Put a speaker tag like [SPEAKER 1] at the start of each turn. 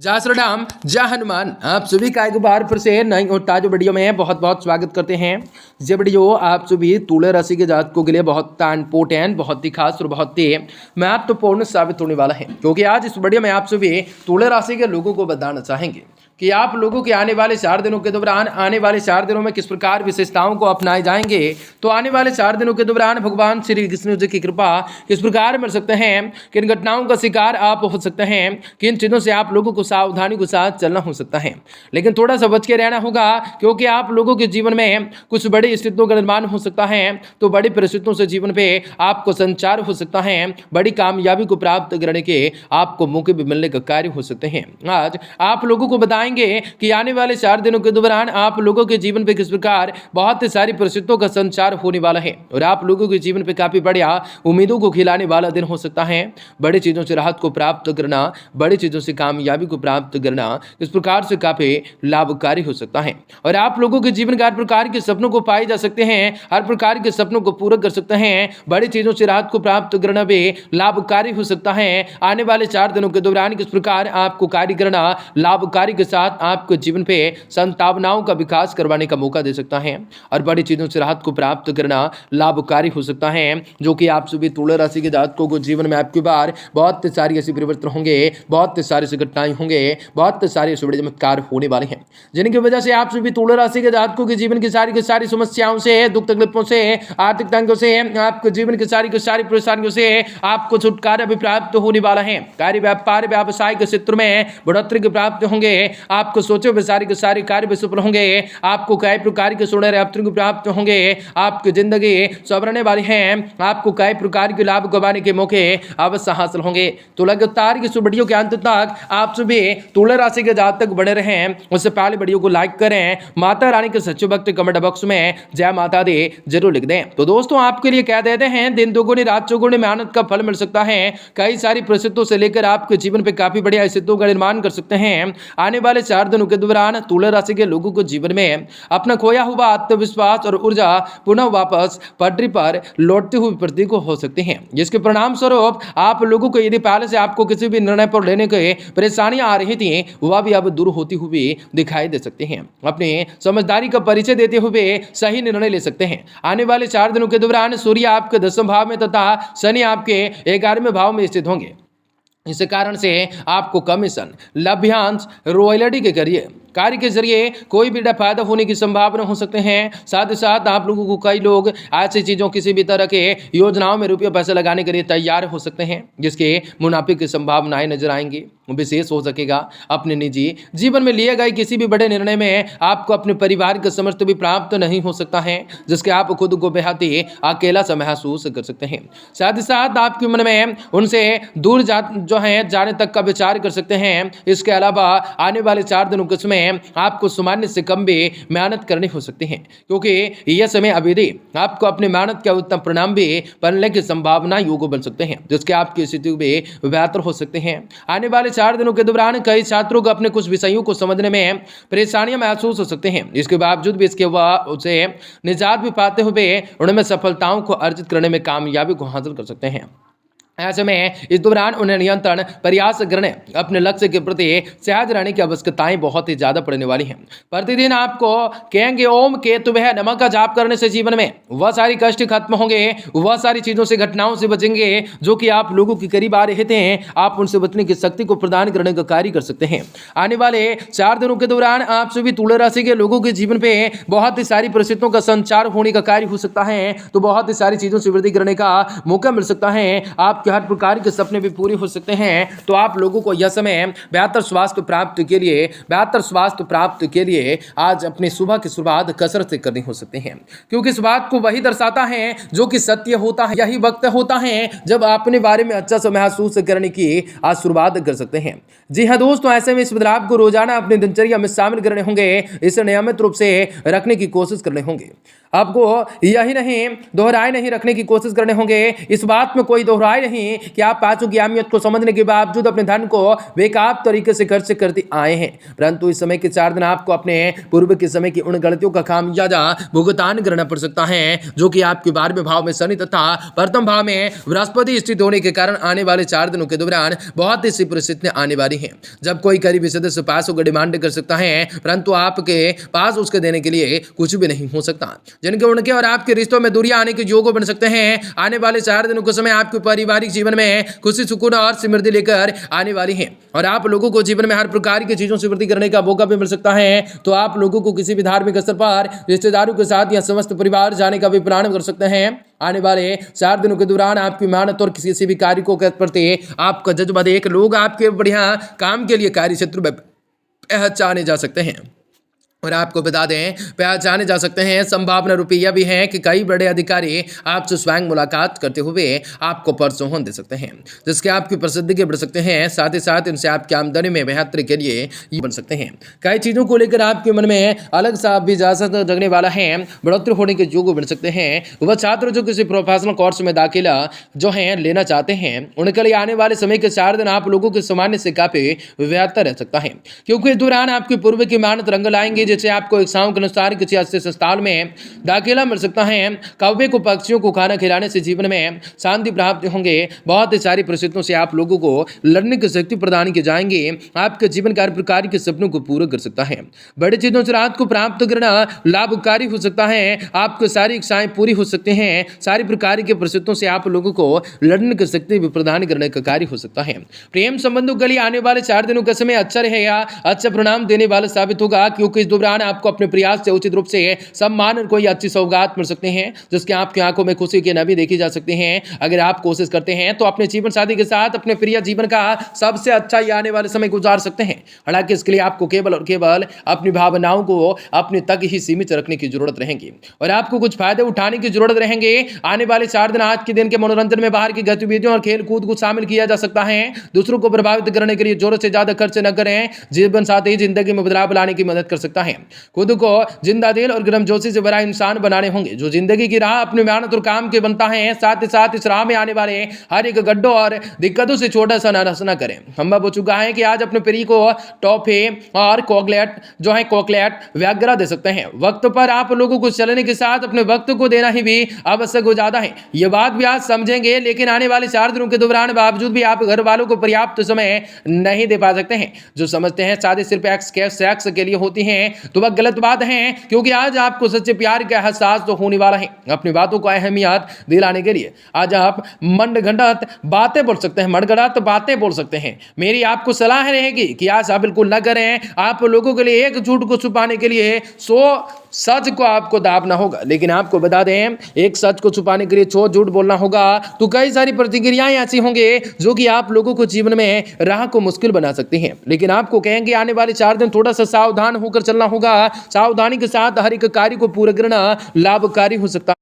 [SPEAKER 1] जय श्री राम, जय हनुमान। आप सभी का एक बार फिर से नई और ताजा वीडियो में बहुत बहुत स्वागत करते हैं। ये वीडियो आप सभी तुला राशि के जातकों के लिए बहुत इंपॉर्टेंट, बहुत ही खास और बहुत ही महत्वपूर्ण साबित होने वाला है, क्योंकि आज इस वीडियो में आप सभी तुला राशि के लोगों को बताना चाहेंगे कि आप लोगों के आने वाले 4 दिनों के दौरान, आने वाले 4 दिनों में किस प्रकार विशेषताओं को अपनाए जाएंगे। तो आने वाले 4 दिनों के दौरान भगवान श्री कृष्ण जी की कृपा किस प्रकार मिल सकते हैं, किन घटनाओं का शिकार आप हो सकते हैं, किन चीज़ों से आप लोगों को सावधानी के साथ चलना हो सकता है। लेकिन थोड़ा सा बच के रहना होगा, क्योंकि आप लोगों के जीवन में कुछ बड़ी स्थितियों का निर्माण हो सकता है। तो बड़ी परिस्थितियों से जीवन पे आपको संचार हो सकता है, बड़ी कामयाबी को प्राप्त करने के आपको मौके भी मिलने का कार्य हो सकते हैं। आज आप लोगों को बताएंगे कि आने वाले 4 दिनों के दौरान आप लोगों के जीवन पे किस प्रकार बहुत सारी परिस्थितियों का संचार होने वाला है, और आप लोगों के जीवन पे काफी बढ़िया उम्मीदों को खिलाने वाला दिन हो सकता है। बड़ी चीजों से राहत को प्राप्त करना, बड़ी चीजों से कामयाबी को प्राप्त करना इस प्रकार से काफी लाभकारी हो सकता है। और आप लोगों के जीवन का हर प्रकार के सपनों को पाए जा सकते हैं, हर प्रकार के सपनों को पूरा कर सकते हैं। बड़ी चीजों से राहत को प्राप्त करना भी लाभकारी हो सकता है। आने वाले 4 दिनों के दौरान किस प्रकार आपको कार्य करना लाभकारी के साथ आपके जीवन पे संभावनाओं का विकास करवाने का मौका दे सकता है, और बड़ी चीजों से राहत को प्राप्त करना लाभकारी हो सकता है, जो कि आप सभी तुला राशि के जातकों को जीवन में आपकी बार बहुत सारी ऐसी परिवर्तन होंगे, बहुत सारी ऐसी घटनाएं होंगे, बहुत सारे ऐसे बड़े चमत्कार होने वाले हैं, जिनकी वजह से आप सभी तुला राशि के जातकों के जीवन की सारी समस्याओं से, दुख तकलीफों से, आर्थिक तंगों से, आपके जीवन की सारी परेशानियों से आपको छुटकारा भी प्राप्त होने वाला है। कार्य व्यापार व्यवसाय के क्षेत्र में बढ़ोतरी प्राप्त होंगे, आपको सोचे हुए सारे कार्य भी सफल होंगे, आपको कई प्रकार के सुनहरे अवसर प्राप्त होंगे, आपकी जिंदगी संवरने वाली है, आपको कई प्रकार के लाभ कमाने के मौके अवश्य हासिल होंगे। तो लगातार इस वीडियो के अंत तक आप सभी तुला राशि के जातक बने रहें। उससे पहले वीडियो को लाइक करें, माता रानी के सच्चे भक्त कमेंट बॉक्स में जय माता दी जरूर लिख दें। तो दोस्तों, आपके लिए कह देते हैं, दिन दोगुनी रात चौगुनी मेहनत का फल मिल सकता है। कई सारी परिस्थितियों से लेकर आपके जीवन पे काफी बढ़िया स्थितियों का निर्माण कर सकते हैं। आने वाले 4 दिनों के दौरान तुला राशि के लोगों को जीवन में अपना खोया हुआ आत्मविश्वास और ऊर्जा पुनः वापस पटरी पर लौटते हुए प्रतीक हो सकते हैं, जिसके परिणाम स्वरूप आप लोगों को यदि पहले से आपको किसी भी निर्णय पर लेने के परेशानियां आ रही थी, वह भी अब दूर होती हुई दिखाई दे सकते हैं। अपने समझदारी का परिचय देते हुए सही निर्णय ले सकते हैं। आने वाले 4 दिनों के दौरान सूर्य आपके 10वें भाव में तथा शनि आपके 11वें भाव में स्थित होंगे। इस कारण से आपको कमीशन, लाभांश, रॉयल्टी के जरिए कार्य के जरिए कोई भी फायदा होने की संभावना हो सकते हैं। साथ ही साथ आप लोगों को कई लोग ऐसी चीज़ों, किसी भी तरह के योजनाओं में रुपये पैसे लगाने के लिए तैयार हो सकते हैं, जिसके मुनाफे की संभावनाएं नजर आएंगी। विशेष हो सकेगा अपने निजी जीवन में लिए गए किसी भी बड़े निर्णय में आपको अपने परिवार का समर्थन भी प्राप्त नहीं हो सकता है, जिसके आप खुद को बेहद ही अकेला सा महसूस कर सकते हैं। साथ ही साथ आपके मन में उनसे दूर जाने तक का विचार कर सकते हैं। इसके अलावा आने वाले 4 दिनों के समय आपको सामान्य से कम भी मेहनत करनी हो सकती है, क्योंकि यह समय अवधि आपको अपनी मेहनत के उत्तम परिणाम भी बनने की संभावना योग बन सकते हैं, जिसके आपकी स्थिति भी बेहतर हो सकते हैं। आने वाले 4 दिनों के दौरान कई छात्रों को अपने कुछ विषयों को समझने में परेशानियां महसूस हो सकते हैं। इसके बावजूद भी उसे निजात भी पाते हुए उनमें सफलताओं को अर्जित करने में कामयाबी को हासिल कर सकते हैं। ऐसे में इस दौरान उन्हें नियंत्रण प्रयास करने, अपने लक्ष्य के प्रति सहज रहने की आवश्यकताएं बहुत ही ज्यादा पड़ने वाली हैं। प्रतिदिन आपको कहेंगे ओम केतुभ्यः नमः का जाप करने से जीवन में वह सारी कष्ट खत्म होंगे, वह सारी चीजों से, घटनाओं से बचेंगे जो कि आप लोगों के करीब आ रहे थे। आप उनसे बचने की शक्ति को प्रदान करने का कार्य कर सकते हैं। आने वाले 4 दिनों के दौरान आप सभी तुला राशि के लोगों के जीवन पे बहुत ही सारी परिस्थितियों का संचार होने का कार्य हो सकता है। तो बहुत ही सारी चीजों से वृद्धि करने का मौका मिल सकता है। आपके हर प्रकार के सपने भी पूरे हो सकते हैं। तो आप लोगों को यह समय बेहतर स्वास्थ्य प्राप्त के लिए आज अपनी सुबह की शुरुआत कसरत से करनी हो सकती है, क्योंकि इस बात को वही दर्शाता है जो कि सत्य होता है। यही वक्त होता है जब आप अपने बारे में अच्छा सा महसूस करने की आज शुरुआत कर सकते हैं। जी हाँ दोस्तों, ऐसे में इस बदलाव को रोजाना अपनी दिनचर्या में शामिल करने होंगे, इसे नियमित रूप से रखने की कोशिश करने होंगे। आपको यही नहीं दोहराए नहीं रखने की कोशिश करने होंगे। इस बात में कोई दोहराए नहीं कि आप पांचों की अहमियत को समझने के बावजूद अपने धन को बेकाब तरीके से खर्च करते आए हैं, परंतु इस समय के 4 दिन आपको अपने पूर्व के समय की उन गलतियों का खामियाजा भुगतान करना पड़ सकता है, जो कि आपके 12वें भाव में शनि तथा प्रथम भाव में बृहस्पति स्थित होने के कारण आने वाले 4 दिनों के दौरान बहुत सी परिस्थितियां आने वाली हैं, जब कोई करीबी सदस्य पास होकर डिमांड कर सकता है, परंतु आपके पास उसके देने के लिए कुछ भी नहीं हो सकता, जिनके उनके और आपके रिश्तों में दूरियां आने के योग बन सकते हैं। आने वाले 4 दिनों के समय आपके पारिवारिक जीवन में खुशी, सुकून और समृद्धि लेकर आने वाली है, और आप लोगों को जीवन में हर प्रकार की चीजों से वृद्धि करने का मौका भी मिल सकता है। तो आप लोगों को किसी भी धार्मिक स्तर पर रिश्तेदारों के साथ या समस्त परिवार जाने का भी प्लान कर सकते हैं। आने वाले 4 दिनों के दौरान आपकी मेहनत और किसी भी कार्य को के प्रति आपका जज्बा देख लोग आपके बढ़िया काम के लिए कार्य क्षेत्र में पहचाने जा सकते हैं, और आपको बता दें पहचाने जा सकते हैं। संभावना रुपया भी है कि कई बड़े अधिकारी आपसे स्वयं मुलाकात करते हुए आपको प्रोत्साहन दे सकते हैं, जिसके आपकी प्रसिद्धि के बढ़ सकते हैं। साथ ही साथ इनसे आपकी आमदनी में बेहतरी के लिए ये बन सकते हैं। कई चीज़ों को लेकर आपके मन में अलग सा भी इजाजत जगने वाला है, बढ़ोतरी होने के योग बन सकते हैं। वह छात्र जो किसी प्रोफेशनल कोर्स में दाखिला जो है लेना चाहते हैं, उनके लिए आने वाले समय के 4 दिन आप लोगों के सामान्य से काफी बेहतर रह सकता है, क्योंकि इस दौरान आपकी पूर्व की मेहनत रंग लाएंगे, जैसे आपको इच्छाओं के अनुसार किसी अच्छे संस्थान में दाखिला मिल सकता है। कौवे को पक्षियों को खाना खिलाने से जीवन में शांति प्राप्त होंगे। बहुत सारी परिस्थितियों से आप लोगों को लड़ने की शक्ति प्रदान की जाएंगे। आपके जीवन का हर प्रकार के सपनों को पूरा कर सकता है। बड़ी चीजों से राहत को प्राप्त करना लाभकारी हो सकता है। आपकी सारी इच्छाएं पूरी हो सकती हैं। सारी प्रकार की परिस्थितियों से आप लोगों को लड़ने की शक्ति भी प्रदान करने का कार्य हो सकता है। प्रेम संबंधों के लिए आने वाले 4 दिनों का समय अच्छा रहेगा, अच्छा परिणाम देने वाला साबित होगा, क्योंकि इस दौरान आपको अपने प्रयास से उचित रूप से सम्मान और कोई अच्छी सौगात मिल सकते हैं, जिसके आपकी आंखों में खुशी की नमी देखी जा सकती है। अगर आप कोशिश करते हैं तो अपने जीवन साथी के साथ अपने प्रिय जीवन का सबसे अच्छा ये आने वाले समय गुजार सकते हैं। हालांकि इसके लिए आपको केवल और केवल अपनी भावनाओं को अपने तक ही सीमित रखने की जरूरत रहेगी, और आपको कुछ फायदे उठाने की जरूरत रहेंगे। आने वाले 4 दिन आज के दिन के मनोरंजन में बाहर की गतिविधियों और खेल कूद को शामिल किया जा सकता है। दूसरों को प्रभावित करने के लिए जोर से ज्यादा खर्च न करें। जीवन साथी जिंदगी में बदलाव लाने की मदद कर सकता है। खुद को जिंदा दिल और गर्मजोशी से भरा इंसान बनाने होंगे, जो जिंदगी की राह अपनी मेहनत और काम के बनता है। साथ ही साथ इस राह में आने वाले हर एक गड्ढों और दिक्कतों से छोटा सा नाराज न करें। हम हो चुका है कि आज अपने प्रिय को टॉफी और चॉकलेट वगैरह दे सकते हैं। वक्त पर आप लोगों को चलने के साथ अपने वक्त को देना ही भी आवश्यक हो जाता है। ये बात भी आज समझेंगे, लेकिन आने वाले 4 दिनों के दौरान बावजूद भी आप घर वालों को पर्याप्त समय नहीं दे पा सकते हैं। जो समझते हैं शादी सिर्फ सेक्स के लिए होती है, तो वह गलत बात है, क्योंकि आज आपको सच्चे प्यार का एहसास तो होने वाला है। अपनी बातों को अहमियत दिलाने के लिए आज आप मनगढ़ंत बातें बोल सकते हैं, मनगढ़ंत बातें बोल सकते हैं। मेरी आपको सलाह रहेगी कि ऐसा बिल्कुल न करें। आप लोगों के लिए एक झूठ को छुपाने के लिए 100 सच को आपको दाबना होगा, लेकिन आपको बता दें एक सच को छुपाने के लिए 100 झूठ बोलना होगा, तो कई सारी प्रतिक्रियाएं ऐसी होंगे जो कि आप लोगों को जीवन में राह को मुश्किल बना सकती हैं। लेकिन आपको कहेंगे आने वाले 4 दिन थोड़ा सा सावधान होकर चलना होगा। सावधानी के साथ हर एक कार्य को पूरा करना लाभकारी हो सकता है।